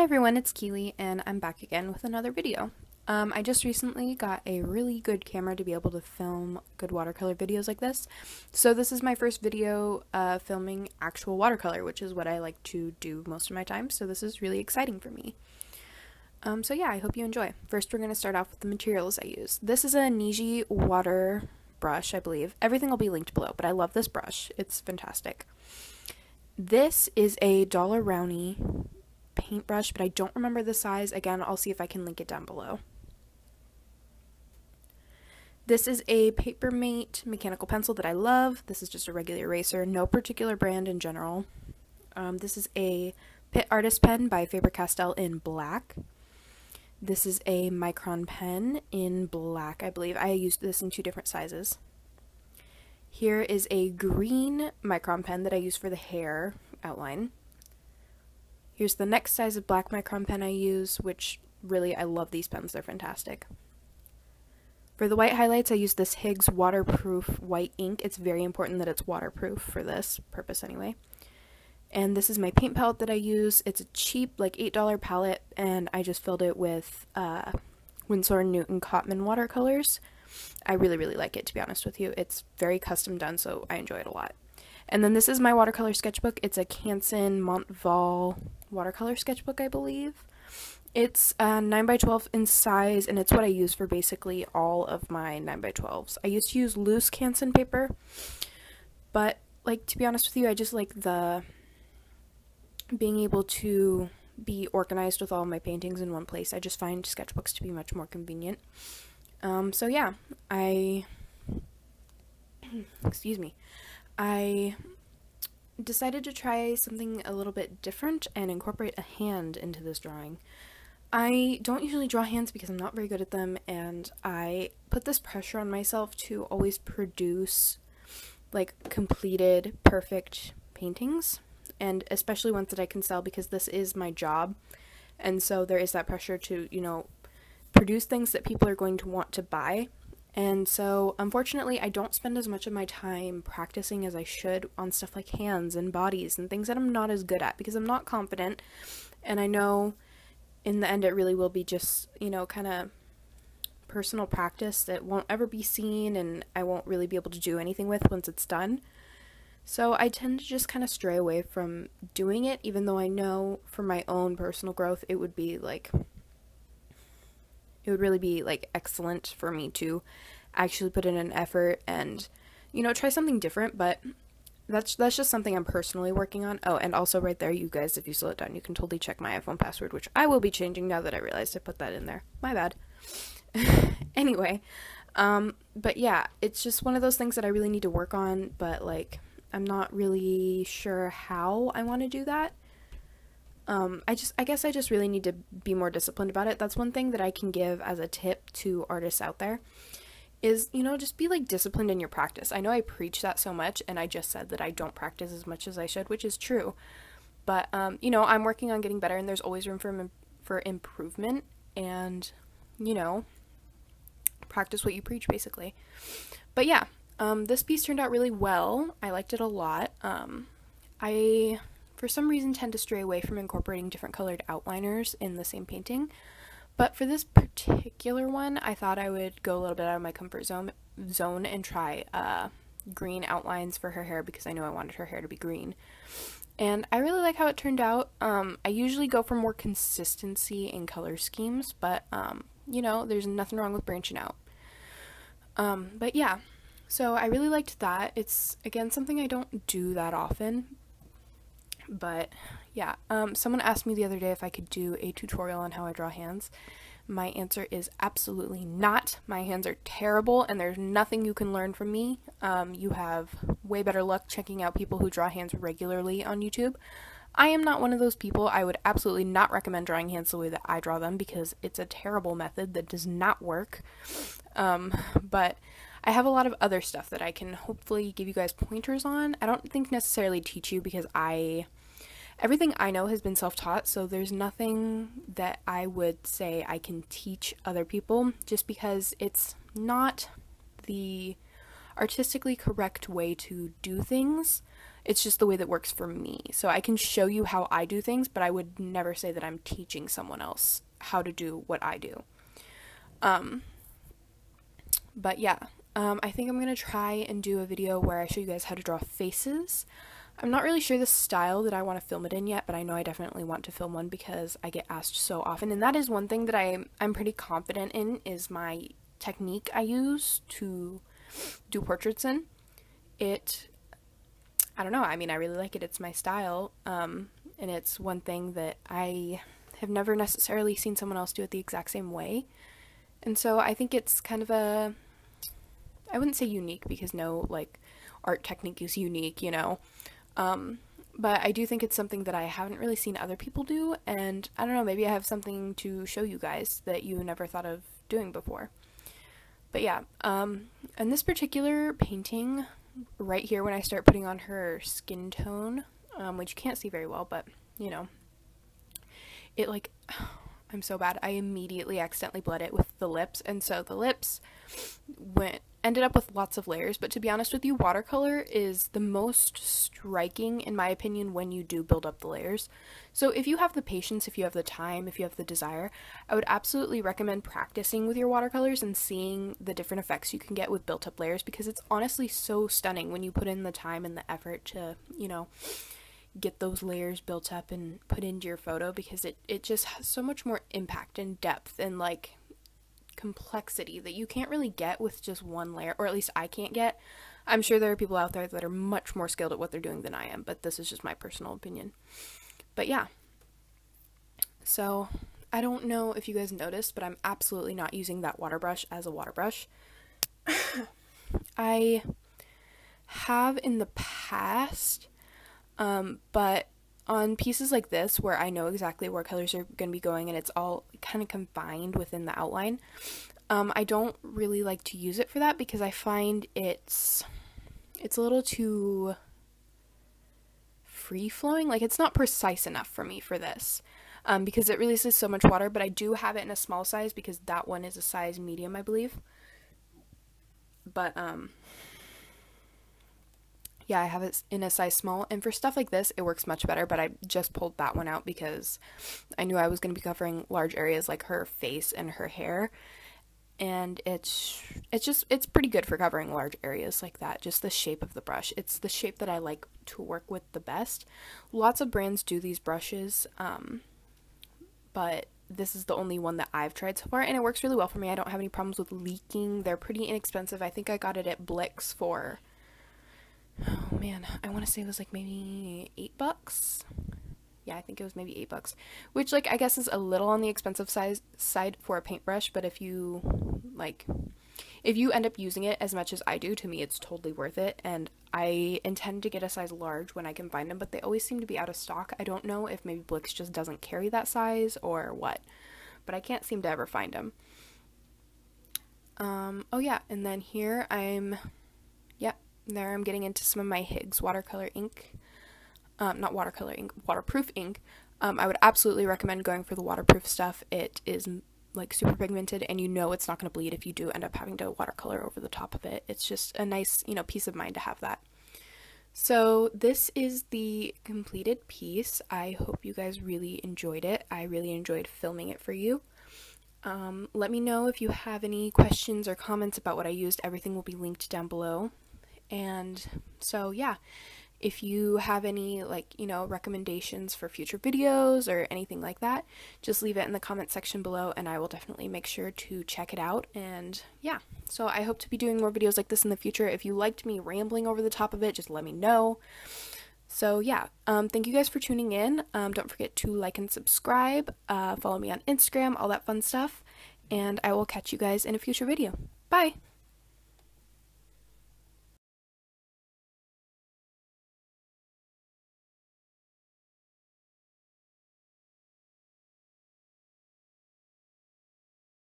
everyone, it's Keely, and I'm back again with another video. I just recently got a really good camera to be able to film good watercolor videos like this. So this is my first video filming actual watercolor, which is what I like to do most of my time, so this is really exciting for me. So yeah, I hope you enjoy. First, we're going to start off with the materials I use. This is a Niji Waterbrush, I believe. Everything will be linked below, but I love this brush. It's fantastic. This is a $1 Rowney paintbrush, but I don't remember the size. Again, I'll see if I can link it down below. This is a Papermate mechanical pencil that I love. This is just a regular eraser, no particular brand in general. This is a Pitt Artist Pen by Faber Castelle in black. This is a Micron Pen in black, I believe. I used this in two different sizes. Here is a green Micron pen that I use for the hair outline. Here's the next size of black Micron pen I use, which really, I love these pens, they're fantastic. For the white highlights, I use this Higgins White Ink. It's very important that it's waterproof for this purpose anyway. And this is my paint palette that I use. It's a cheap, like $8 palette, and I just filled it with Winsor and Cotman watercolors. I really, really like it, to be honest with you. It's very custom done, so I enjoy it a lot. And then this is my watercolor sketchbook. It's a Canson Montval watercolor sketchbook, I believe. It's 9x12 in size, and it's what I use for basically all of my 9x12s. I used to use loose Canson paper, but, like, to be honest with you, I just like the being able to be organized with all of my paintings in one place. I just find sketchbooks to be much more convenient. So yeah, excuse me. I decided to try something a little bit different and incorporate a hand into this drawing. I don't usually draw hands because I'm not very good at them, and I put this pressure on myself to always produce like completed, perfect paintings, and especially ones that I can sell because this is my job, and so there is that pressure to, you know, produce things that people are going to want to buy. And so, unfortunately, I don't spend as much of my time practicing as I should on stuff like hands and bodies and things that I'm not as good at because I'm not confident, and I know in the end it really will be just, you know, kind of personal practice that won't ever be seen and I won't really be able to do anything with once it's done. So I tend to just kind of stray away from doing it, even though I know for my own personal growth it would be like, it would really be like excellent for me to actually put in an effort and, you know, try something different, but that's just something I'm personally working on. Oh, and also right there, you guys, if you slow it down, you can totally check my iPhone password, which I will be changing now that I realized I put that in there. My bad. Anyway, but yeah, it's just one of those things that I really need to work on, but like, I'm not really sure how I want to do that. I guess I just really need to be more disciplined about it. That's one thing that I can give as a tip to artists out there is, you know, just be like disciplined in your practice. I know I preach that so much, and I just said that I don't practice as much as I should, which is true. But, you know, I'm working on getting better, and there's always room for improvement, and, you know, practice what you preach, basically. But yeah, this piece turned out really well. I liked it a lot. I, for some reason, tend to stray away from incorporating different colored outliners in the same painting. But for this particular one, I thought I would go a little bit out of my comfort zone and try green outlines for her hair because I knew I wanted her hair to be green. And I really like how it turned out. I usually go for more consistency in color schemes, but, you know, there's nothing wrong with branching out. But yeah, so I really liked that. It's, again, something I don't do that often. But yeah, someone asked me the other day if I could do a tutorial on how I draw hands. My answer is absolutely not. My hands are terrible and there's nothing you can learn from me. You have way better luck checking out people who draw hands regularly on YouTube. I am not one of those people. I would absolutely not recommend drawing hands the way that I draw them because it's a terrible method that does not work. But I have a lot of other stuff that I can hopefully give you guys pointers on. I don't think necessarily teach you because everything I know has been self-taught, so there's nothing that I would say I can teach other people just because it's not the artistically correct way to do things. It's just the way that works for me. So I can show you how I do things, but I would never say that I'm teaching someone else how to do what I do. But yeah, I think I'm going to try and do a video where I show you guys how to draw faces. I'm not really sure the style that I want to film it in yet, but I know I definitely want to film one because I get asked so often, and that is one thing that I'm pretty confident in, is my technique I use to do portraits in. I don't know, I mean, I really like it. It's my style, and it's one thing that I have never necessarily seen someone else do it the exact same way. And so I think it's kind of a, I wouldn't say unique because no, like, art technique is unique, you know, but I do think it's something that I haven't really seen other people do, and I don't know, maybe I have something to show you guys that you never thought of doing before. But yeah, and this particular painting right here, when I start putting on her skin tone, which you can't see very well, but, you know, it, like, I'm so bad. I immediately accidentally bled it with the lips, and so the lips ended up with lots of layers, but to be honest with you, watercolor is the most striking, in my opinion, when you do build up the layers. So if you have the patience, if you have the time, if you have the desire, I would absolutely recommend practicing with your watercolors and seeing the different effects you can get with built up layers, because it's honestly so stunning when you put in the time and the effort to, you know, get those layers built up and put into your photo, because it just has so much more impact and depth and, like, complexity that you can't really get with just one layer, or at least I can't get. I'm sure there are people out there that are much more skilled at what they're doing than I am, but this is just my personal opinion. But yeah, so I don't know if you guys noticed, but I'm absolutely not using that water brush as a water brush. I have in the past, but on pieces like this where I know exactly where colors are going to be going and it's all kind of confined within the outline, I don't really like to use it for that, because I find it's a little too free-flowing. Like, it's not precise enough for me for this, because it releases so much water. But I do have it in a small size because that one is a size medium, I believe. But yeah, I have it in a size small, and for stuff like this, it works much better, but I just pulled that one out because I knew I was going to be covering large areas like her face and her hair, and it's pretty good for covering large areas like that. Just the shape of the brush. It's the shape that I like to work with the best. Lots of brands do these brushes, but this is the only one that I've tried so far, and it works really well for me. I don't have any problems with leaking. They're pretty inexpensive. I think I got it at Blix for, oh man, I want to say it was like maybe $8. Yeah, I think it was maybe $8, which, like, I guess is a little on the expensive side for a paintbrush, but if you end up using it as much as I do, to me it's totally worth it. And I intend to get a size large when I can find them, but they always seem to be out of stock. I don't know if maybe Blix just doesn't carry that size or what, but I can't seem to ever find them. Oh yeah, and then here I'm getting into some of my Higgins watercolor ink. Not watercolor ink, waterproof ink. I would absolutely recommend going for the waterproof stuff. It is, like, super pigmented, and you know it's not going to bleed if you do end up having to watercolor over the top of it. It's just a nice, you know, peace of mind to have that. So this is the completed piece. I hope you guys really enjoyed it. I really enjoyed filming it for you. Let me know if you have any questions or comments about what I used. Everything will be linked down below. And so yeah, if you have any, like, you know, recommendations for future videos or anything like that, just leave it in the comment section below and I will definitely make sure to check it out. And yeah, so I hope to be doing more videos like this in the future. If you liked me rambling over the top of it, just let me know. So yeah, thank you guys for tuning in. Don't forget to like and subscribe, follow me on Instagram, all that fun stuff, and I will catch you guys in a future video. Bye!